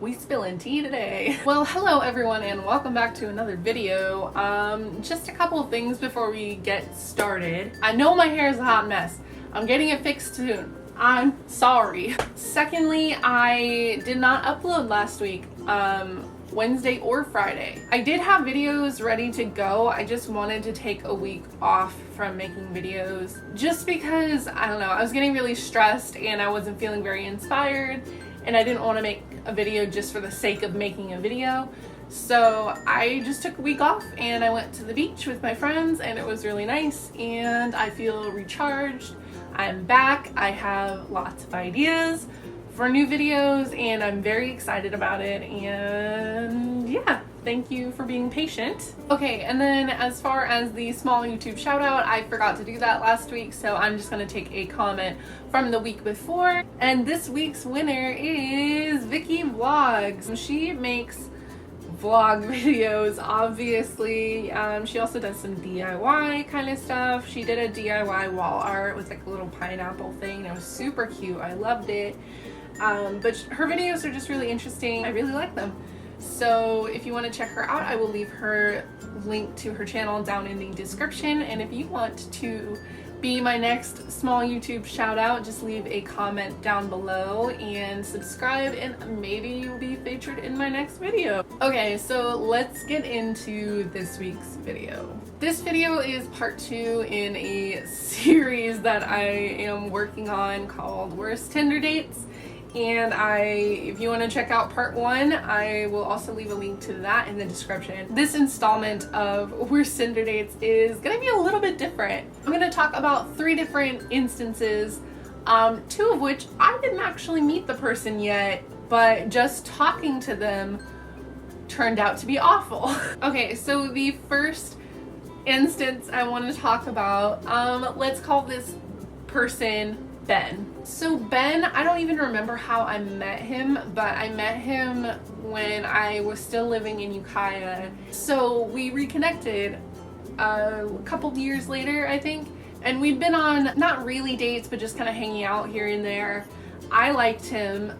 We spilling tea today. Well, hello everyone and welcome back to another video. Just a couple of things before we get started. I know my hair is a hot mess. I'm getting it fixed soon. I'm sorry. Secondly, I did not upload last week, Wednesday or Friday. I did have videos ready to go. I just wanted to take a week off from making videos just because, I don't know, I was getting really stressed and I wasn't feeling very inspired and I didn't want to make a video just for the sake of making a video. So I just took a week off and I went to the beach with my friends and it was really nice and I feel recharged. I'm back. I have lots of ideas for new videos and I'm very excited about it, and yeah, thank you for being patient. Okay, and then as far as the small YouTube shout out, I forgot to do that last week, so I'm just gonna take a comment from the week before, and this week's winner is Vicky Vlogs. She makes vlog videos, obviously. She also does some DIY kind of stuff. She did a DIY wall art with like a little pineapple thing. It was super cute. I loved it. But her videos are just really interesting. I really like them. So if you want to check her out, I will leave her link to her channel down in the description. And if you want to be my next small YouTube shout out, just leave a comment down below and subscribe and maybe you'll be featured in my next video. Okay, so let's get into this week's video. This video is part 2 in a series that I am working on called Worst Tinder Dates. And if you want to check out part 1, I will also leave a link to that in the description. This installment of Worst Tinder Dates is going to be a little bit different. I'm going to talk about 3 different instances, 2 of which I didn't actually meet the person yet, but just talking to them turned out to be awful. Okay, so the first instance I want to talk about, let's call this person Ben. So Ben, I don't even remember how I met him, but I met him when I was still living in Ukiah. So we reconnected a couple years later, I think, and we'd been on not really dates, but just kind of hanging out here and there. I liked him.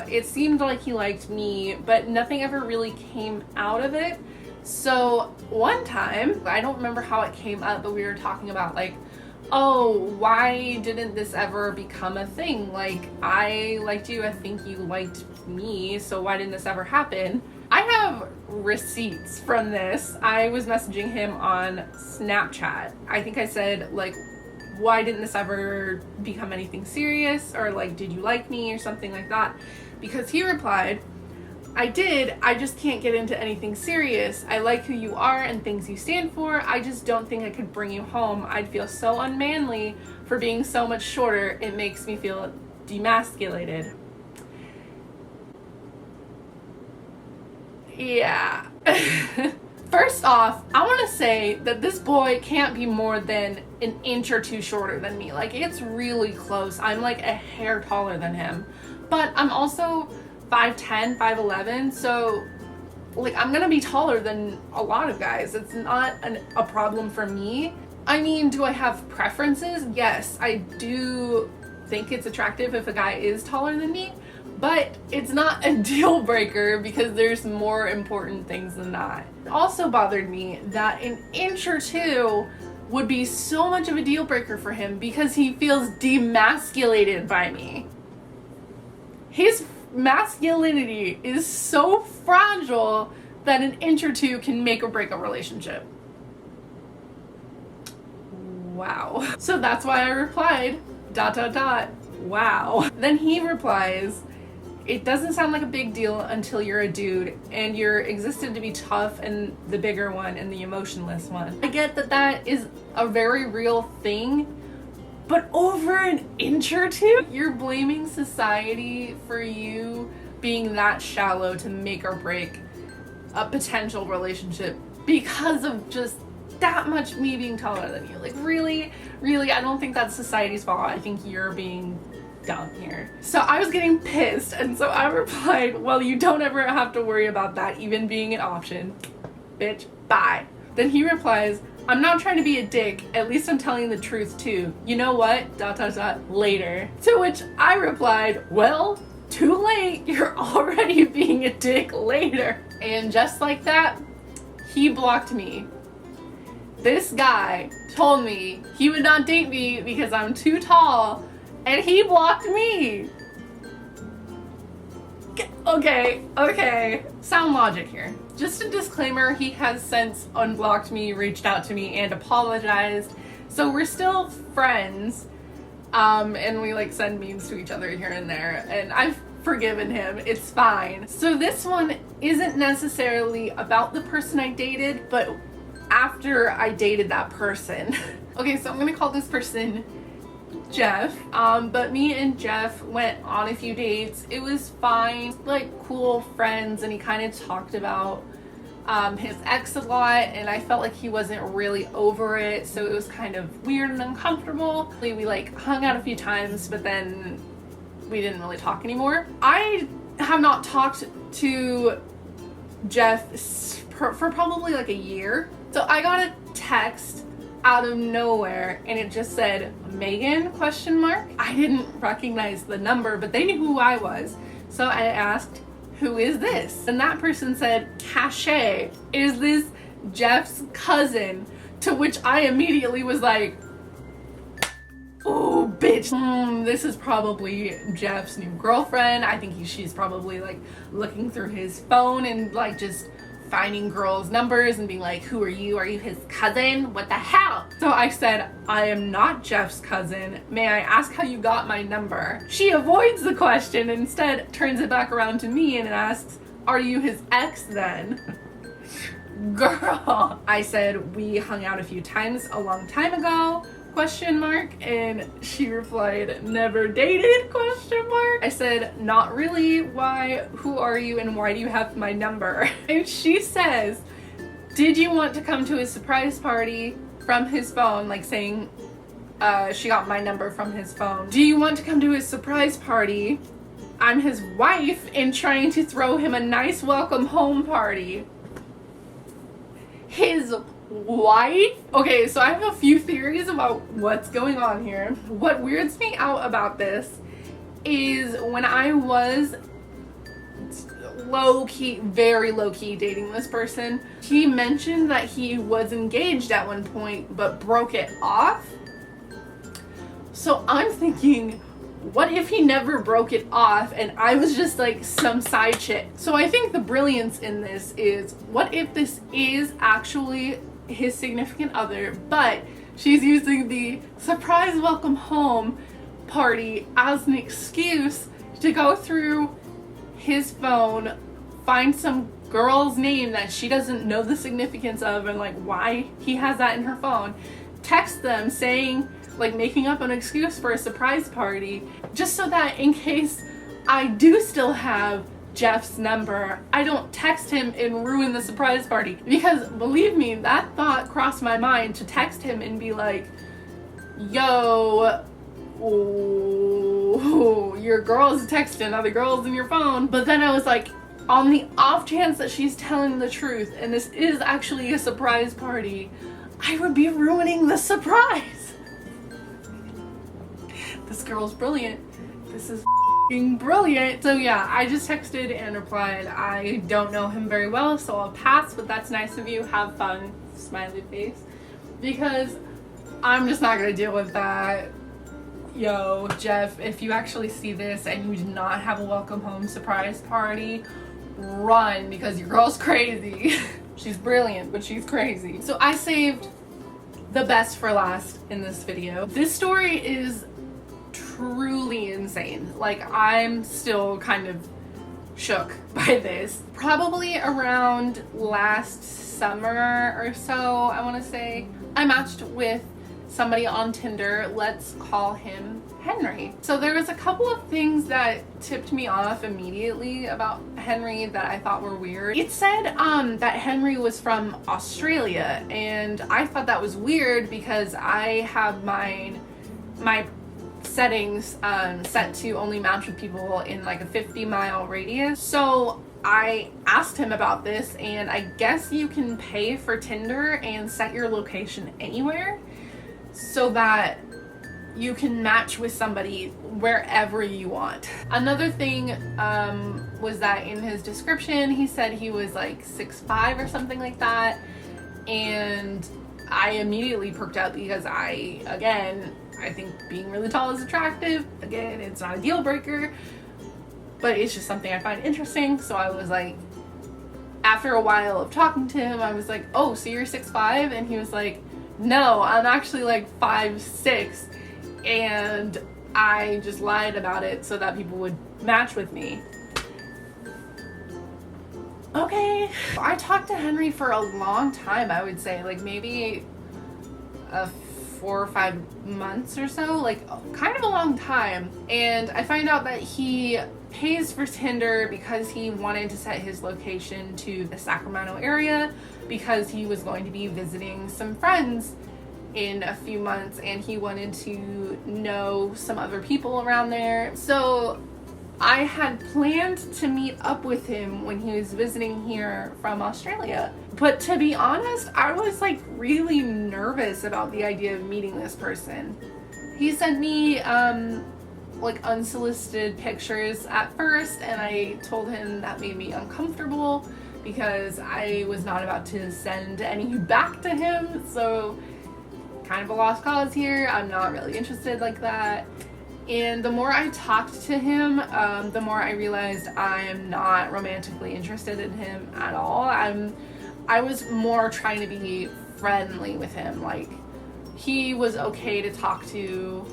It seemed like he liked me, but nothing ever really came out of it. So one time, I don't remember how it came up, but we were talking about like, oh, why didn't this ever become a thing? Like, I liked you, I think you liked me, so why didn't this ever happen? I have receipts from this. I was messaging him on Snapchat. I think I said, like, why didn't this ever become anything serious? Or like, did you like me or something like that? Because he replied, I did, I just can't get into anything serious. I like who you are and things you stand for. I just don't think I could bring you home. I'd feel so unmanly for being so much shorter. It makes me feel demasculated. Yeah. First off, I want to say that this boy can't be more than an inch or 2 shorter than me. Like, it's really close. I'm like a hair taller than him. But I'm also 5'10", 5'11", so like I'm gonna be taller than a lot of guys. It's not a problem for me. I mean, do I have preferences? Yes, I do think it's attractive if a guy is taller than me, but it's not a deal breaker because there's more important things than that. It also bothered me that an inch or 2 would be so much of a deal breaker for him because he feels demasculated by me. His masculinity is so fragile that an inch or 2 can make or break a relationship. Wow. So that's why I replied, ... wow. Then he replies, it doesn't sound like a big deal until you're a dude and you're existed to be tough and the bigger one and the emotionless one. I get that that is a very real thing, but over an inch or 2? You're blaming society for you being that shallow to make or break a potential relationship because of just that much me being taller than you. Like, really, I don't think that's society's fault. I think you're being dumb here. So I was getting pissed, and so I replied, well, you don't ever have to worry about that even being an option. Bitch, bye. Then he replies, I'm not trying to be a dick, at least I'm telling the truth too. You know what? ... later. To which I replied, well, ... too late, you're already being a dick later. And just like that, he blocked me. This guy told me he would not date me because I'm too tall, and he blocked me. Okay. Sound logic here. Just a disclaimer, he has since unblocked me, reached out to me, and apologized. So we're still friends. And we like send memes to each other here and there, and I've forgiven him. It's fine. So this one isn't necessarily about the person I dated, but after I dated that person. Okay, so I'm gonna call this person Jeff. But me and Jeff went on a few dates. It was fine, like cool friends, and he kind of talked about his ex a lot, and I felt like he wasn't really over it, so it was kind of weird and uncomfortable. We like hung out a few times, but then we didn't really talk anymore. I have not talked to Jeff for probably like a year. So I got a text out of nowhere, and it just said Megan ? I didn't recognize the number, but they knew who I was. So I asked, who is this? And that person said, Cache, is this Jeff's cousin? To which I immediately was like, oh, bitch. This is probably Jeff's new girlfriend. I think she's probably like looking through his phone and like just finding girls' numbers and being like, who are you? Are you his cousin? What the hell? So I said, I am not Jeff's cousin. May I ask how you got my number? She avoids the question, instead turns it back around to me and asks, are you his ex then? Girl. I said, we hung out a few times a long time ago, ? And she replied, never dated ? I said, not really. Why? Who are you and why do you have my number? And she says, did you want to come to his surprise party from his phone? Like saying she got my number from his phone. Do you want to come to his surprise party? I'm his wife and trying to throw him a nice welcome home party. His wife? Okay, so I have a few theories about what's going on here. What weirds me out about this is when I was low-key, very low-key dating this person, he mentioned that he was engaged at one point but broke it off. So I'm thinking, what if he never broke it off and I was just like some side chick? So I think the brilliance in this is, what if this is actually his significant other, but she's using the surprise welcome home party as an excuse to go through his phone, find some girl's name that she doesn't know the significance of and like why he has that in her phone, text them saying, like making up an excuse for a surprise party, just so that in case I do still have Jeff's number, I don't text him and ruin the surprise party. Because believe me, that thought crossed my mind, to text him and be like, yo, oh, your girl's texting other girls in your phone. But then I was like, on the off chance that she's telling the truth and this is actually a surprise party, I would be ruining the surprise. This girl's brilliant. This is brilliant. So yeah, I just texted and replied, I don't know him very well, so I'll pass, but that's nice of you. Have fun. Smiley face. Because I'm just not gonna deal with that. Yo, Jeff, if you actually see this and you do not have a welcome home surprise party, run, because your girl's crazy. She's brilliant, but she's crazy. So I saved the best for last in this video. This story is truly insane. Like, I'm still kind of shook by this. Probably around last summer or so, I want to say, I matched with somebody on Tinder. Let's call him Henry. So there was a couple of things that tipped me off immediately about Henry that I thought were weird. It said that Henry was from Australia, and I thought that was weird because I have my settings set to only match with people in like a 50-mile radius. So I asked him about this, and I guess you can pay for Tinder and set your location anywhere so that you can match with somebody wherever you want. Another thing was that in his description he said he was like 6'5" or something like that, and I immediately perked up because I think being really tall is attractive. Again, it's not a deal breaker, but it's just something I find interesting. So I was like, after a while of talking to him, I was like, oh, so you're 6'5"? And he was like, no, I'm actually like 5'6", and I just lied about it so that people would match with me. Okay. I talked to Henry for a long time, I would say, like maybe 4 or 5 months or so, like kind of a long time. And I find out that he pays for Tinder because he wanted to set his location to the Sacramento area because he was going to be visiting some friends in a few months and he wanted to know some other people around there. So I had planned to meet up with him when he was visiting here from Australia. But to be honest, I was like really nervous about the idea of meeting this person. He sent me like unsolicited pictures at first, and I told him that made me uncomfortable because I was not about to send any back to him. So kind of a lost cause here. I'm not really interested like that. And the more I talked to him, the more I realized I am not romantically interested in him at all. I was more trying to be friendly with him. Like, he was okay to talk to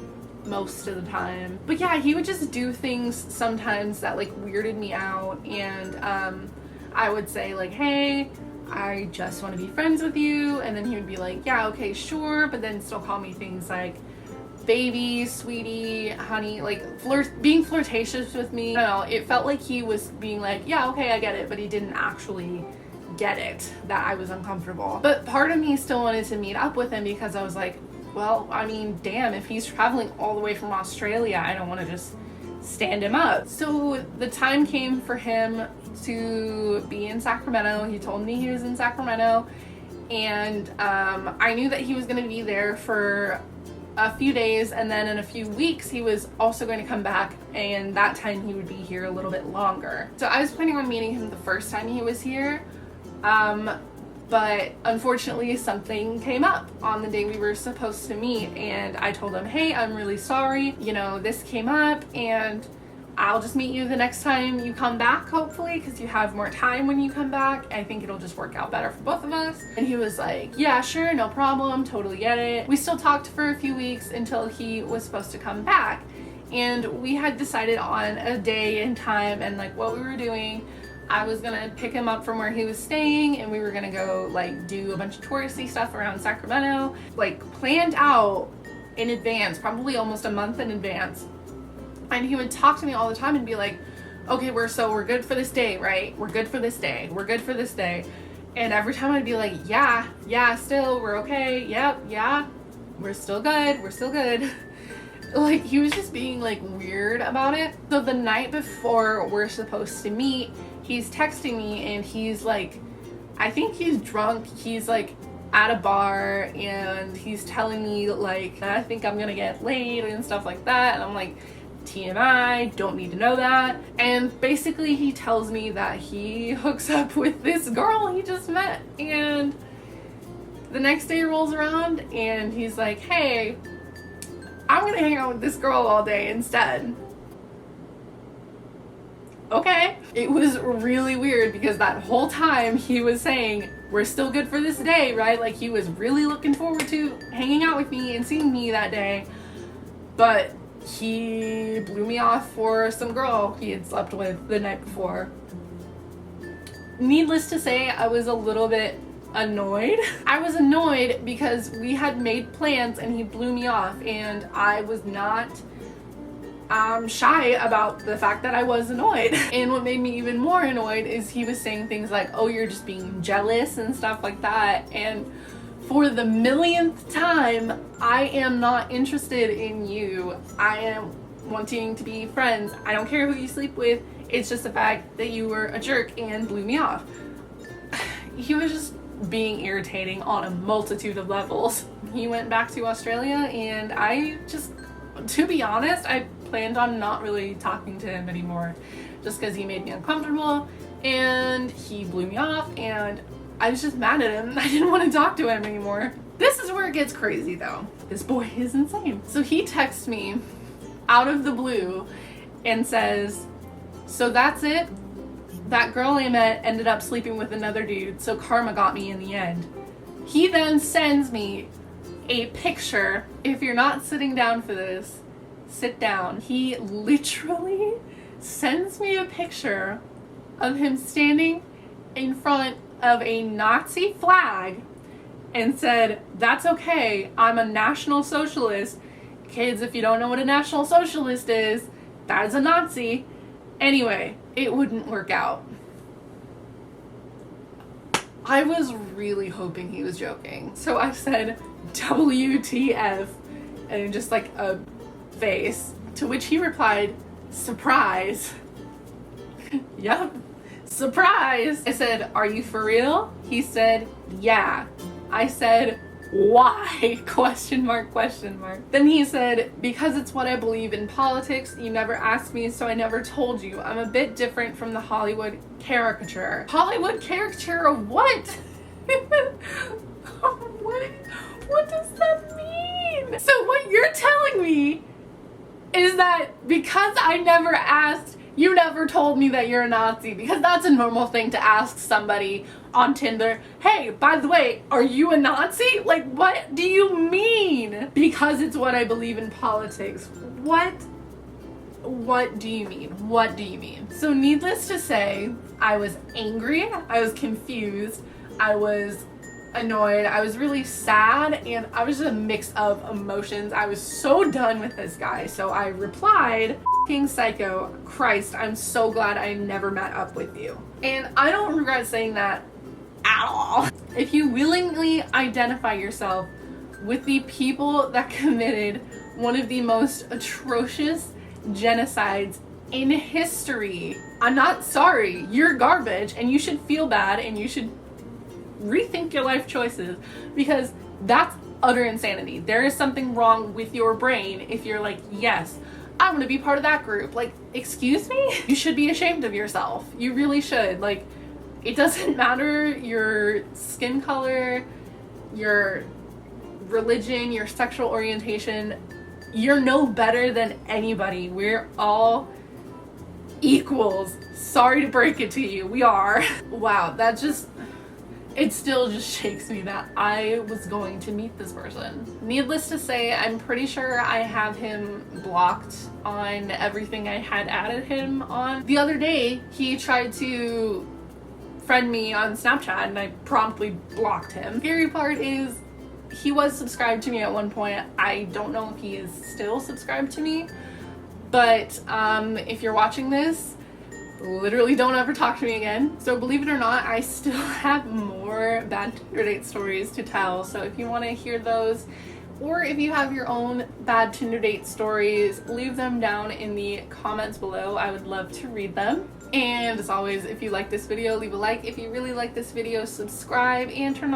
most of the time. But yeah, he would just do things sometimes that like weirded me out. And I would say like, hey, I just want to be friends with you. And then he would be like, yeah, okay, sure. But then still call me things like baby, sweetie, honey, like being flirtatious with me. I don't know, it felt like he was being like, yeah, okay, I get it, but he didn't actually get it, that I was uncomfortable. But part of me still wanted to meet up with him because I was like, well, I mean, damn, if he's traveling all the way from Australia, I don't want to just stand him up. So the time came for him to be in Sacramento. He told me he was in Sacramento, and I knew that he was going to be there for a few days, and then in a few weeks he was also going to come back, and that time he would be here a little bit longer. So I was planning on meeting him the first time he was here, but unfortunately something came up on the day we were supposed to meet, and I told him, hey, I'm really sorry, you know, this came up, and I'll just meet you the next time you come back, hopefully, because you have more time when you come back. I think it'll just work out better for both of us. And he was like, yeah, sure, no problem, totally get it. We still talked for a few weeks until he was supposed to come back. And we had decided on a day and time and like what we were doing. I was gonna pick him up from where he was staying, and we were gonna go like do a bunch of touristy stuff around Sacramento, like planned out in advance, probably almost a month in advance. And he would talk to me all the time and be like, okay, we're good for this day, right? We're good for this day. We're good for this day. And every time I'd be like, yeah, still, we're okay. Yep, yeah, we're still good. We're still good. Like, he was just being like weird about it. So the night before we're supposed to meet, he's texting me and he's like, I think he's drunk. He's like at a bar and he's telling me like, I think I'm gonna get laid and stuff like that. And I'm like, TMI, don't need to know that. And basically he tells me that he hooks up with this girl he just met, and the next day rolls around and he's like, hey, I'm gonna hang out with this girl all day instead. Okay. It was really weird because that whole time he was saying, we're still good for this day, right? Like, he was really looking forward to hanging out with me and seeing me that day, but he blew me off for some girl he had slept with the night before. Needless to say, I was a little bit annoyed. I was annoyed because we had made plans and he blew me off, and I was not shy about the fact that I was annoyed. And what made me even more annoyed is he was saying things like, oh, you're just being jealous and stuff like that. And for the millionth time, I am not interested in you. I am wanting to be friends. I don't care who you sleep with. It's just the fact that you were a jerk and blew me off. He was just being irritating on a multitude of levels. He went back to Australia and I just to be honest, I planned on not really talking to him anymore just because he made me uncomfortable and he blew me off and I was just mad at him. I didn't want to talk to him anymore. This is where it gets crazy though. This boy is insane. So he texts me out of the blue and says, so that's it? That girl I met ended up sleeping with another dude, so karma got me in the end. He then sends me a picture. If you're not sitting down for this, sit down. He literally sends me a picture of him standing in front of a Nazi flag and said, that's okay, I'm a National Socialist. Kids, if you don't know what a National Socialist is, that is a Nazi. Anyway, it wouldn't work out. I was really hoping he was joking. So I said, WTF, and just like a face, to which he replied, surprise. Yep, surprise. I said, are you for real? He said, yeah. I said, why? Question mark, question mark. Then he said, because it's what I believe in politics. You never asked me, so I never told you. I'm a bit different from the Hollywood caricature. Hollywood caricature of what? What does that mean? So what you're telling me is that because I never asked, you never told me that you're a Nazi, because that's a normal thing to ask somebody on Tinder. Hey, by the way, are you a Nazi? Like, what do you mean? Because it's what I believe in politics. What do you mean? What do you mean? So needless to say, I was angry, I was confused, I was annoyed, I was really sad, and I was just a mix of emotions. I was so done with this guy. So I replied, "King psycho, Christ, I'm so glad I never met up with you." And I don't regret saying that at all. If you willingly identify yourself with the people that committed one of the most atrocious genocides in history, I'm not sorry. You're garbage and you should feel bad and you should rethink your life choices, because that's utter insanity. There is something wrong with your brain if you're like, yes, I want to be part of that group. Like, excuse me? You should be ashamed of yourself. You really should. Like, it doesn't matter your skin color, your religion, your sexual orientation. You're no better than anybody. We're all equals. Sorry to break it to you. We are. Wow, that just... it still just shakes me that I was going to meet this person. Needless to say, I'm pretty sure I have him blocked on everything I had added him on. The other day, he tried to friend me on Snapchat and I promptly blocked him. The scary part is he was subscribed to me at one point. I don't know if he is still subscribed to me, but if you're watching this, literally don't ever talk to me again. So believe it or not, I still have more bad Tinder date stories to tell. So if you want to hear those, or if you have your own bad Tinder date stories, leave them down in the comments below. I would love to read them. And as always, if you like this video, leave a like. If you really like this video, subscribe and turn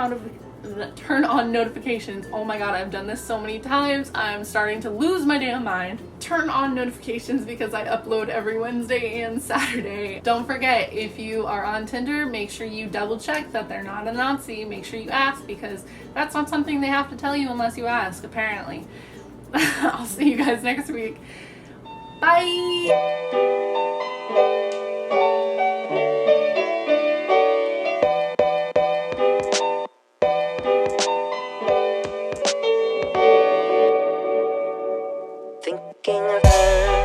on notifications. Oh my god, I've done this so many times. I'm starting to lose my damn mind. Turn on notifications because I upload every Wednesday and Saturday. Don't forget, if you are on Tinder, make sure you double check that they're not a Nazi. Make sure you ask, because that's not something they have to tell you unless you ask, apparently. I'll see you guys next week. Bye! Thinking of her.